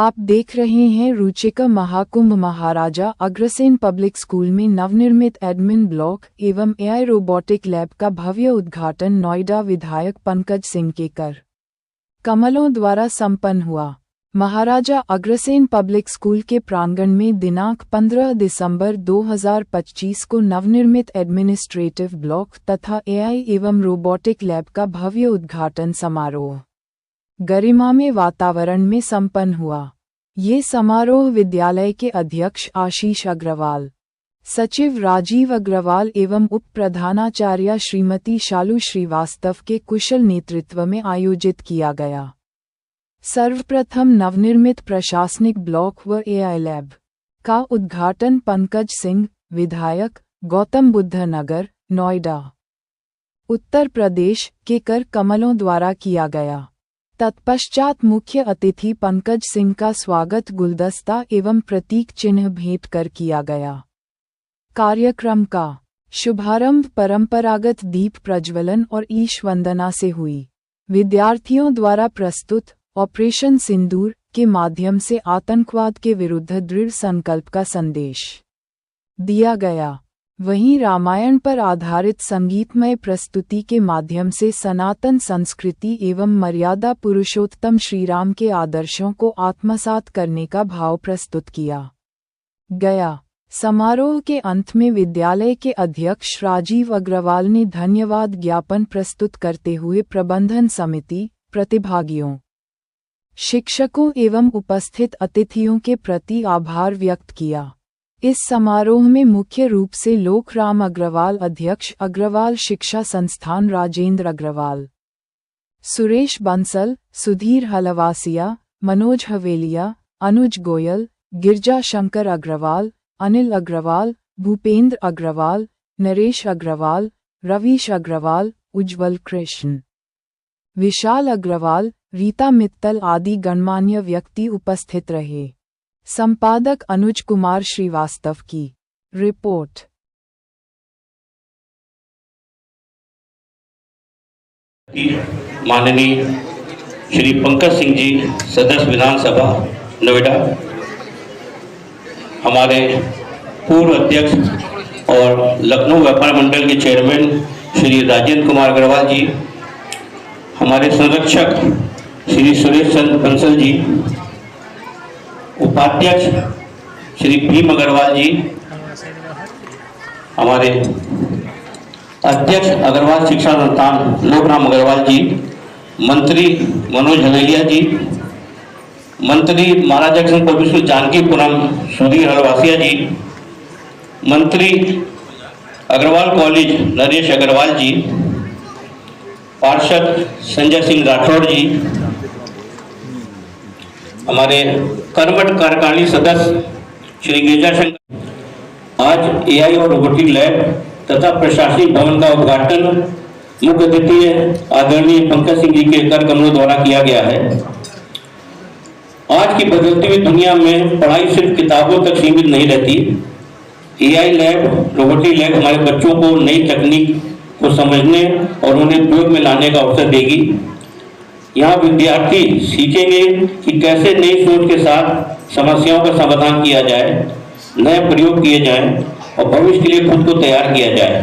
आप देख रहे हैं रुचिका महाकुंभ। महाराजा अग्रसेन पब्लिक स्कूल में नवनिर्मित एडमिन ब्लॉक एवं एआई रोबोटिक लैब का भव्य उद्घाटन नोएडा विधायक पंकज सिंह के कर कमलों द्वारा संपन्न हुआ। महाराजा अग्रसेन पब्लिक स्कूल के प्रांगण में दिनांक 15 दिसंबर 2025 को नवनिर्मित एडमिनिस्ट्रेटिव ब्लॉक तथा एआई एवं रोबोटिक लैब का भव्य उद्घाटन समारोह गरिमामय वातावरण में संपन्न हुआ। ये समारोह विद्यालय के अध्यक्ष आशीष अग्रवाल, सचिव राजीव अग्रवाल एवं उप प्रधानाचार्य श्रीमती शालू श्रीवास्तव के कुशल नेतृत्व में आयोजित किया गया। सर्वप्रथम नवनिर्मित प्रशासनिक ब्लॉक व एआई लैब का उद्घाटन पंकज सिंह, विधायक, गौतम बुद्ध नगर, नोएडा, उत्तर प्रदेश के कर कमलों द्वारा किया गया। तत्पश्चात मुख्य अतिथि पंकज सिंह का स्वागत गुलदस्ता एवं प्रतीक चिन्ह भेंट कर किया गया। कार्यक्रम का शुभारंभ परंपरागत दीप प्रज्वलन और ईश वंदना से हुई। विद्यार्थियों द्वारा प्रस्तुत ऑपरेशन सिंदूर के माध्यम से आतंकवाद के विरुद्ध दृढ़ संकल्प का संदेश दिया गया। वहीं रामायण पर आधारित संगीतमय प्रस्तुति के माध्यम से सनातन संस्कृति एवं मर्यादा पुरुषोत्तम श्रीराम के आदर्शों को आत्मसात करने का भाव प्रस्तुत किया गया। समारोह के अंत में विद्यालय के अध्यक्ष राजीव अग्रवाल ने धन्यवाद ज्ञापन प्रस्तुत करते हुए प्रबंधन समिति, प्रतिभागियों, शिक्षकों एवं उपस्थित अतिथियों के प्रति आभार व्यक्त किया। इस समारोह में मुख्य रूप से लोकराम अग्रवाल, अध्यक्ष अग्रवाल शिक्षा संस्थान राजेंद्र अग्रवाल, सुरेश बंसल, सुधीर हलवासिया, मनोज हवेलिया, अनुज गोयल, गिरजा शंकर अग्रवाल, अनिल अग्रवाल, भूपेंद्र अग्रवाल, नरेश अग्रवाल, रवीश अग्रवाल, उज्ज्वल कृष्ण, विशाल अग्रवाल, रीता मित्तल आदि गणमान्य व्यक्ति उपस्थित रहे। संपादक अनुज कुमार श्रीवास्तव की रिपोर्ट। माननीय श्री पंकज सिंह जी, सदस्य विधानसभा नोएडा, हमारे पूर्व अध्यक्ष और लखनऊ व्यापार मंडल के चेयरमैन श्री राजेंद्र कुमार अग्रवाल जी, हमारे संरक्षक श्री सुरेश चंद्र बंसल जी, उपाध्यक्ष श्री भीम अग्रवाल जी, हमारे अध्यक्ष अग्रवाल शिक्षा संस्थान लोकराम अग्रवाल जी, मंत्री मनोज हवेलिया जी, मंत्री महाराजा अग्रसेन पब्लिक स्कूल जानकीपुरम सुधीर हलवासिया जी, मंत्री अग्रवाल कॉलेज नरेश अग्रवाल जी, पार्षद संजय सिंह राठौड़ जी, हमारे कर्मठ कार्यकारिणी सदस्य श्री गिरजा शंकर। आज एआई और रोबोटिक लैब तथा प्रशासनिक भवन का उद्घाटन मुख्य अतिथि आदरणीय पंकज सिंह जी के कर कमलों द्वारा किया गया है। आज की बदलती हुई दुनिया में पढ़ाई सिर्फ किताबों तक सीमित नहीं रहती। एआई लैब, रोबोटिक लैब हमारे बच्चों को नई तकनीक को समझने और उन्हें उपयोग में लाने का अवसर देगी। यहाँ विद्यार्थी सीखेंगे कि कैसे नई सोच के साथ समस्याओं का समाधान किया जाए, नए प्रयोग किए जाएं और भविष्य के लिए खुद को तैयार किया जाए।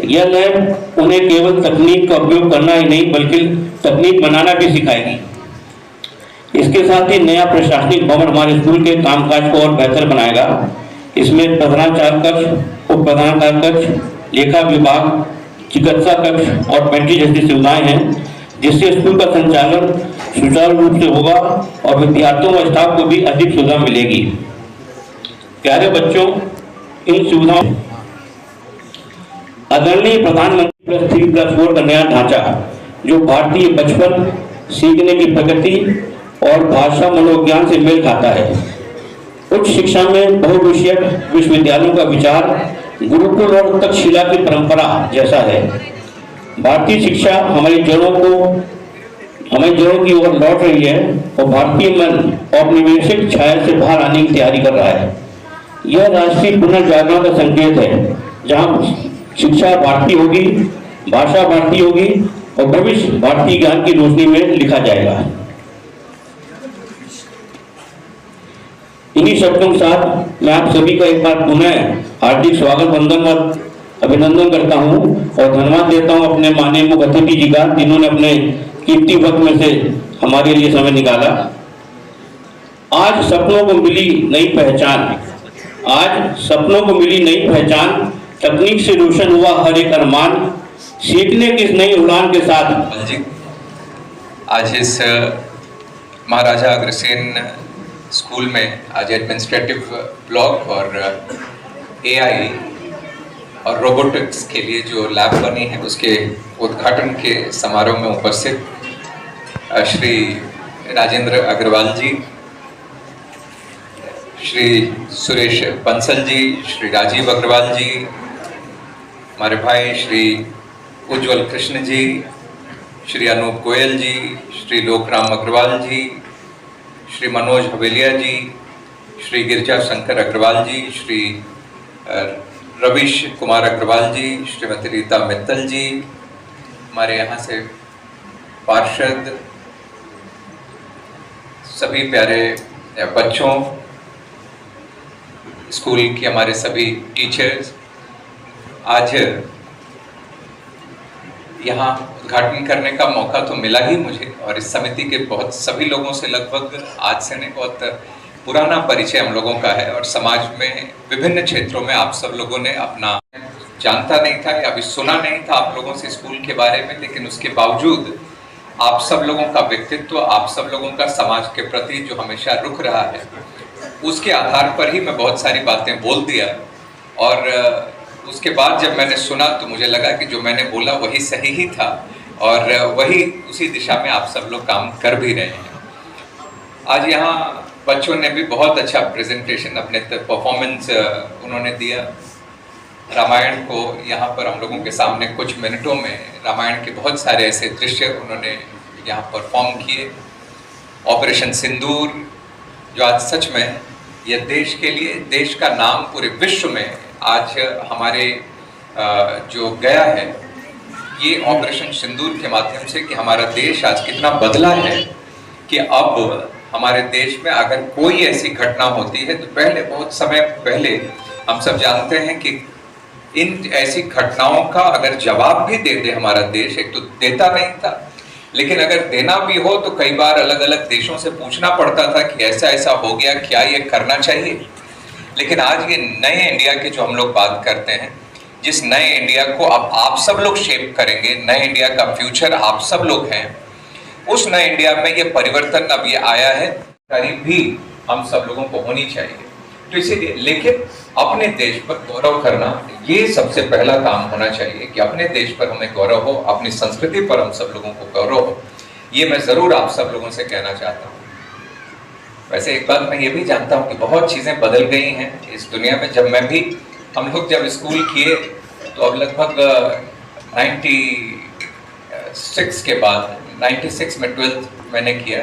यह लैब उन्हें केवल तकनीक का उपयोग करना ही नहीं बल्कि तकनीक बनाना भी सिखाएगी। इसके साथ ही नया प्रशासनिक भवन हमारे स्कूल के कामकाज को और बेहतर बनाएगा। इसमें प्रधानाचार्य कक्ष, उप प्रधानाचार्य कक्ष, लेखा विभाग, चिकित्सा कक्ष और पेंट्री जैसी सुविधाएं हैं, जिससे स्कूल का संचालन सुचारू रूप से होगा और विद्यार्थियों व स्टाफ को भी अधिक सुविधा मिलेगी। प्यारे बच्चों, इन सुविधाओं आदरणीय प्रधानमंत्री +3+4 का नया ढांचा जो भारतीय बचपन, सीखने की प्रगति और भाषा मनोविज्ञान से मेल खाता है। उच्च शिक्षा में बहुविषयक विश्वविद्यालयों का विचार गुरुकुल और तक्षशिला की परंपरा जैसा है। भारतीय शिक्षा हमारी जड़ों की ओर लौट रही है और भारतीय मन औपनिवेशिक छाया से बाहर आने की तैयारी कर रहा है। यह राष्ट्रीय पुनर्जागरण का संकेत है, जहां शिक्षा भारतीय होगी, भाषा भारतीय होगी और भविष्य भारतीय ज्ञान की रोशनी में लिखा जाएगा। इन्हीं शब्दों के साथ मैं आप सभी का एक बार पुनः हार्दिक स्वागत वंदन और अभिनंदन करता हूं और धन्यवाद देता हूं अपने माननीय मुख्य अतिथि जी का, जिन्होंने अपने कीमती वक्त में से हमारे लिए समय निकाला। आज सपनों को मिली नई पहचान, आज सपनों को मिली नई पहचान, तकनीक से रोशन हुआ हर एक अरमान, सीखने की इस नई उड़ान के साथ आज इस महाराजा अग्रसेन स्कूल में आज एडमिनिस्ट्रेटिव ब्लॉक और एआई और रोबोटिक्स के लिए जो लैब बनी है उसके उद्घाटन के समारोह में उपस्थित श्री राजेंद्र अग्रवाल जी, श्री सुरेश बंसल जी, श्री राजीव अग्रवाल जी, हमारे भाई श्री उज्जवल कृष्ण जी, श्री अनूप गोयल जी, श्री लोकराम अग्रवाल जी, श्री मनोज हवेलिया जी, श्री गिरजा शंकर अग्रवाल जी, श्री रविश कुमार अग्रवाल जी, श्रीमती रीता मित्तल जी, हमारे यहाँ से पार्षद, सभी प्यारे बच्चों, स्कूल के हमारे सभी टीचर्स, आज यहाँ उद्घाटन करने का मौका तो मिला ही मुझे, और इस समिति के बहुत सभी लोगों से लगभग आज से नहीं बहुत पुराना परिचय हम लोगों का है, और समाज में विभिन्न क्षेत्रों में आप सब लोगों ने अपना जानता नहीं था या अभी सुना नहीं था आप लोगों से स्कूल के बारे में, लेकिन उसके बावजूद आप सब लोगों का व्यक्तित्व, आप सब लोगों का समाज के प्रति जो हमेशा रुख रहा है, उसके आधार पर ही मैं बहुत सारी बातें बोल दिया। और उसके बाद जब मैंने सुना तो मुझे लगा कि जो मैंने बोला वही सही ही था, और वही उसी दिशा में आप सब लोग काम कर भी रहे हैं। आज यहाँ बच्चों ने भी बहुत अच्छा प्रेजेंटेशन, अपने परफॉर्मेंस उन्होंने दिया। रामायण को यहाँ पर हम लोगों के सामने कुछ मिनटों में रामायण के बहुत सारे ऐसे दृश्य उन्होंने यहाँ परफॉर्म किए। ऑपरेशन सिंदूर, जो आज सच में यह देश के लिए, देश का नाम पूरे विश्व में आज हमारे जो गया है, ये ऑपरेशन सिंदूर के माध्यम से कि हमारा देश आज कितना बदला है कि अब हमारे देश में अगर कोई ऐसी घटना होती है तो पहले, बहुत समय पहले हम सब जानते हैं कि इन ऐसी घटनाओं का अगर जवाब भी दे दे हमारा देश, एक तो देता नहीं था, लेकिन अगर देना भी हो तो कई बार अलग अलग देशों से पूछना पड़ता था कि ऐसा ऐसा हो गया, क्या ये करना चाहिए। लेकिन आज ये नए इंडिया की जो हम लोग बात करते हैं, जिस नए इंडिया को अब आप सब लोग शेप करेंगे, नए इंडिया का फ्यूचर आप सब लोग हैं, उस नए इंडिया में ये परिवर्तन अब ये आया है, भी हम सब लोगों को होनी चाहिए। तो इसीलिए, लेकिन अपने देश पर गौरव करना ये सबसे पहला काम होना चाहिए कि अपने देश पर हमें गौरव हो, अपनी संस्कृति पर हम सब लोगों को गौरव हो। ये मैं जरूर आप सब लोगों से कहना चाहता हूँ। वैसे एक बात मैं ये भी जानता हूँ कि बहुत चीजें बदल गई हैं इस दुनिया में। जब मैं भी, हम लोग जब स्कूल किए तो अब लगभग 96 के बाद, 96 में 12th मैंने किया,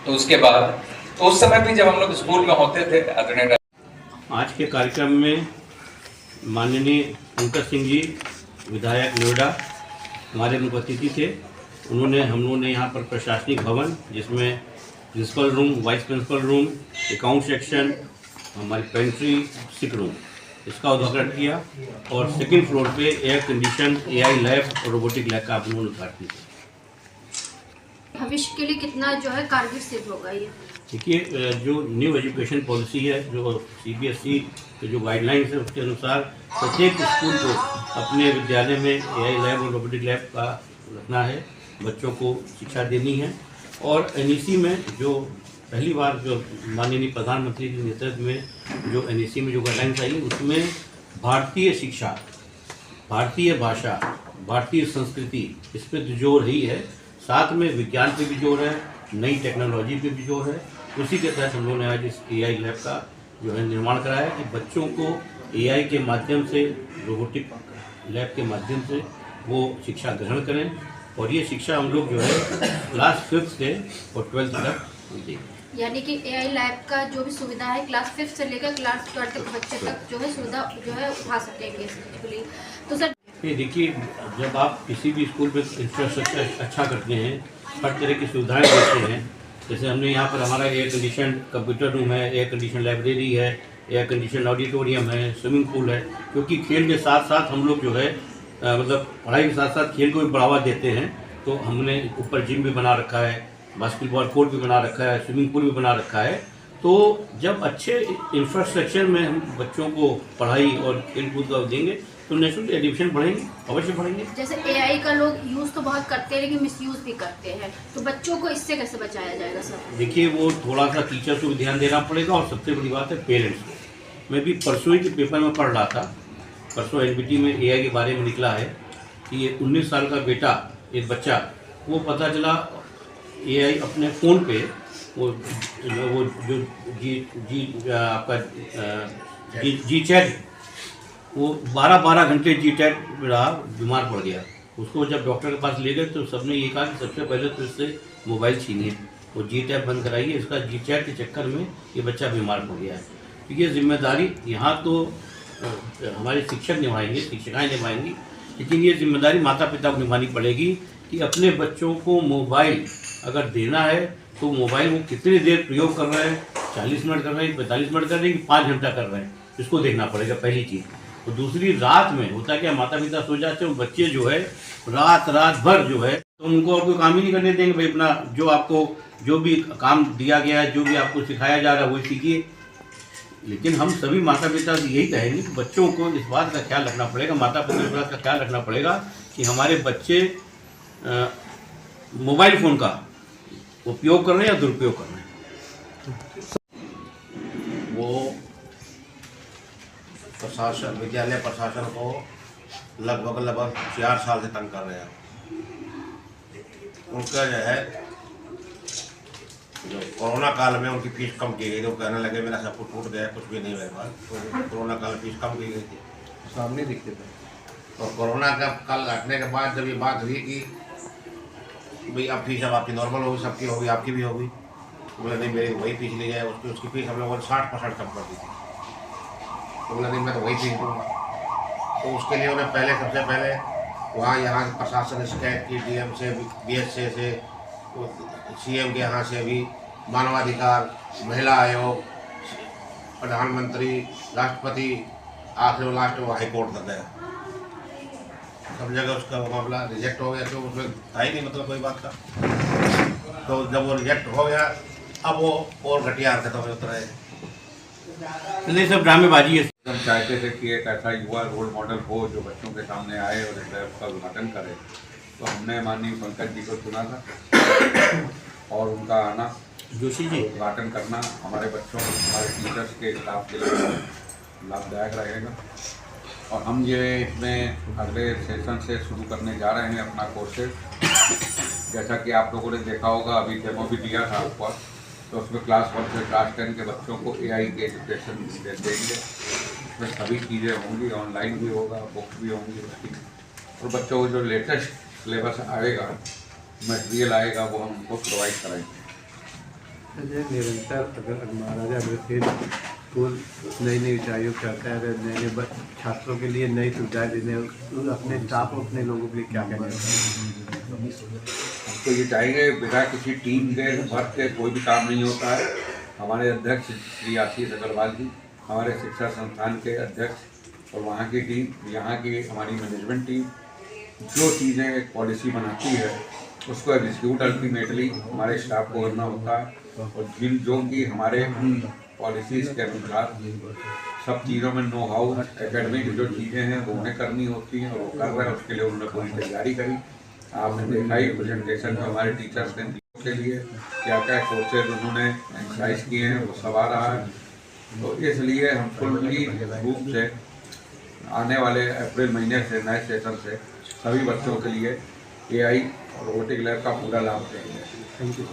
तो उसके बाद, तो उस समय भी जब हम लोग स्कूल में होते थे, आदरणीय आज के कार्यक्रम में माननीय पंकज सिंह जी, विधायक नोएडा, हमारे मुख्य अतिथि थे। हम लोगों ने यहाँ पर प्रशासनिक भवन, जिसमें principal room, vice principal room, account section, हमारी पेंट्री, सिक रूम, इसका उद्घाटन किया, और सेकंड फ्लोर पे एयर कंडीशन एआई लैब और रोबोटिक लैब का उन्होंने उद्घाटन किया। भविष्य के लिए कितना जो है कारगर सिद्ध होगा ये? देखिए, जो न्यू एजुकेशन पॉलिसी है, जो सीबीएसई के जो गाइडलाइंस है, उसके अनुसार प्रत्येक स्कूल को अपने विद्यालय में एआई लैब और रोबोटिक लैब का रखना है, बच्चों को शिक्षा देनी है। और एनईसी में जो पहली बार जो माननीय प्रधानमंत्री के नेतृत्व में जो एनईसी में जो गाइडलाइंस आई, उसमें भारतीय शिक्षा, भारतीय भाषा, भारतीय संस्कृति, इस पर जोर ही है। साथ में विज्ञान पे भी जोर है, नई टेक्नोलॉजी पे भी जोर है। उसी के तहत हम लोगों ने आज इस एआई लैब का जो है निर्माण कराया कि बच्चों को एआई के माध्यम से, रोबोटिक लैब के माध्यम से वो शिक्षा ग्रहण करें, और ये शिक्षा हम लोग जो है क्लास 5th से और 12th तक दें। यानी कि एआई लैब का जो भी सुविधा है क्लास 5 से लेकर क्लास 12 तक बच्चे तक जो है सुविधा जो है उठा सकेंगे इसके लिए। तो सर ये देखिए, जब आप किसी भी स्कूल में इंफ्रास्ट्रक्चर अच्छा करते हैं, हर तरह की सुविधाएं देते हैं, जैसे हमने यहाँ पर हमारा एयर कंडीशन कंप्यूटर रूम है, एयर कंडीशन लाइब्रेरी है, एयर कंडीशन ऑडिटोरियम है, स्विमिंग पूल है, क्योंकि खेल के साथ साथ हम लोग जो है मतलब पढ़ाई के साथ साथ खेल को भी बढ़ावा देते हैं। तो हमने ऊपर जिम भी बना रखा है, बास्केटबॉल कोर्ट भी बना रखा है, स्विमिंग पूल भी बना रखा है। तो जब अच्छे इंफ्रास्ट्रक्चर में हम बच्चों को पढ़ाई और खेल कूद का देंगे तो नेशनल एजुकेशन बढ़ेंगे, अवश्य बढ़ेंगे। जैसे एआई का लोग यूज़ तो बहुत करते हैं लेकिन मिसयूज़ भी करते हैं, तो बच्चों को इससे कैसे बचाया जाएगा सर? देखिए, वो थोड़ा सा टीचर्स को भी ध्यान देना पड़ेगा और सबसे बड़ी बात है पेरेंट्स को। मैं भी परसों ही के पेपर में पढ़ रहा था, परसों एनबीटी में एआई के बारे में निकला है कि ये 19 साल का बेटा, एक बच्चा, वो पता चला एआई अपने फ़ोन पे वो जो जी चैट, वो 12 घंटे जी चैट रहा, बीमार पड़ गया। उसको जब डॉक्टर के पास ले गए तो सबने ये कहा कि सबसे पहले तो इससे मोबाइल छीनिए, वो जी टैप बंद कराइए, इसका जी चैट के चक्कर में ये बच्चा बीमार पड़ गया है। तो ये जिम्मेदारी यहाँ तो हमारे शिक्षक निभाएंगे, शिक्षिकाएँ निभाएंगी, लेकिन ये जिम्मेदारी माता पिता को निभानी पड़ेगी कि अपने बच्चों को मोबाइल अगर देना है तो मोबाइल वो कितनी देर प्रयोग कर रहे हैं, 40 मिनट कर रहे हैं, 45 मिनट कर रहे हैं कि 5 घंटा कर रहे हैं, इसको देखना पड़ेगा पहली चीज़। तो दूसरी, रात में होता क्या, माता पिता सो जाते हैं, बच्चे जो है रात भर जो है तो उनको और कोई काम ही नहीं करने देंगे। भाई अपना जो आपको जो भी काम दिया गया है, जो भी आपको सिखाया जा रहा है वही सीखिए। लेकिन हम सभी माता पिता से यही कहेंगे कि बच्चों को इस बात का ख्याल रखना पड़ेगा, माता पिता को इस बात का ख्याल रखना पड़ेगा कि हमारे बच्चे मोबाइल फ़ोन का उपयोग कर रहे हैं या दुरुपयोग कर रहे हैं। वो प्रशासन, विद्यालय प्रशासन को लगभग 4 साल से तंग कर रहे हैं। उनका जो है जो कोरोना काल में उनकी फीस कम की गई थी, वो कहने लगे मेरा सब कुछ टूट गया, कुछ भी नहीं मेरे पास। तो कोरोना काल में फीस कम की गई थी, सामने दिखते थे। और कोरोना का काल हटने के बाद जब ये बात हुई कि भाई अब फीस अब आपकी नॉर्मल होगी, सबकी होगी, आपकी भी होगी, तो बोले नहीं मेरी वही फीस ली जाए। उसकी फीस हम लोगों ने 60% कम कर दी थी। तो बोला नहीं मैं तो वही फीस दूँगा। तो उसके लिए उन्हें सबसे पहले वहाँ यहाँ प्रशासन शिकायत की, डीएम से, बीएसए से, सीएम के यहाँ से भी, मानवाधिकार, महिला आयोग, प्रधानमंत्री, राष्ट्रपति, आखिर लास्ट वो हाईकोर्ट तक गया। सब जगह उसका मामला रिजेक्ट हो गया, तो उसमें था ही नहीं मतलब कोई बात का। तो जब वो रिजेक्ट हो गया, अब वो और घटिया हरकतों में उतरे। ये सब ड्रामेबाजी है। हम चाहते थे कि एक ऐसा युवा रोल मॉडल हो जो बच्चों के सामने आए और इस लैब का उद्घाटन करे। तो हमने माननीय पंकज जी को चुना था और उनका आना, जोशी जी, उद्घाटन करना हमारे बच्चों, हमारे टीचर्स के स्टाफ के लिए लाभदायक रहेगा। और हम ये इसमें अगले सेशन से शुरू करने जा रहे हैं अपना कोर्सेज। जैसा कि आप लोगों ने देखा होगा, अभी डेमो भी दिया था आपको, तो उसमें क्लास 1 से क्लास 10 के बच्चों को एआई के एजुकेशन देंगे। उसमें सभी चीज़ें होंगी, ऑनलाइन भी होगा, बुक्स भी होंगी उसकी, और बच्चों को जो लेटेस्ट सिलेबस आएगा, मटेरियल आएगा, वो हम उनको प्रोवाइड कराएंगे। निरंतर अगर महाराजा अग्रसेन स्कूल नई ऊंचाइयों पर चढ़ता है, नए छात्रों के लिए नई सुविधाएं देने, अपने स्टाफ और अपने लोगों के लिए क्या कहना है? तो ये चाहेंगे बिना किसी टीम के वर्क के कोई भी काम नहीं होता है। हमारे अध्यक्ष श्री आशीष अग्रवाल जी, हमारे शिक्षा संस्थान के अध्यक्ष और वहाँ की टीम, यहाँ की हमारी मैनेजमेंट टीम जो चीज़ें एक पॉलिसी बनाती है उसको एग्जीक्यूट अल्टीमेटली हमारे स्टाफ को करना होता है। और जो कि हमारे पॉलिसीज़ के अनुसार सब चीज़ों में नो हाउ एकेडमिक जो चीज़ें हैं वो उन्हें करनी होती हैं और वो कर रहे हैं। उसके लिए उन्होंने पूरी तैयारी करी। आपने देखा ही प्रेजेंटेशन में हमारे टीचर्स ने के लिए क्या क्या कोर्सेज उन्होंने एक्सरसाइज किए हैं वो सब आ रहा है। तो इसलिए हम फुल्ली रूप से आने वाले अप्रैल महीने से नए सेशन से सभी बच्चों के लिए एआई और रोबोटिक लैब का पूरा लाभ देंगे।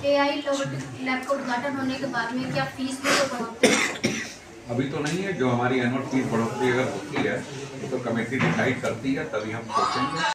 एआई रोबोटिक लैब का उद्घाटन होने के बाद में क्या फीस भी तो बढ़ोतरी? अभी तो नहीं है, जो हमारी एनुअल फीस बढ़ोतरी अगर होती है तो कमेटी डिसाइड करती है, तभी हम सोचेंगे।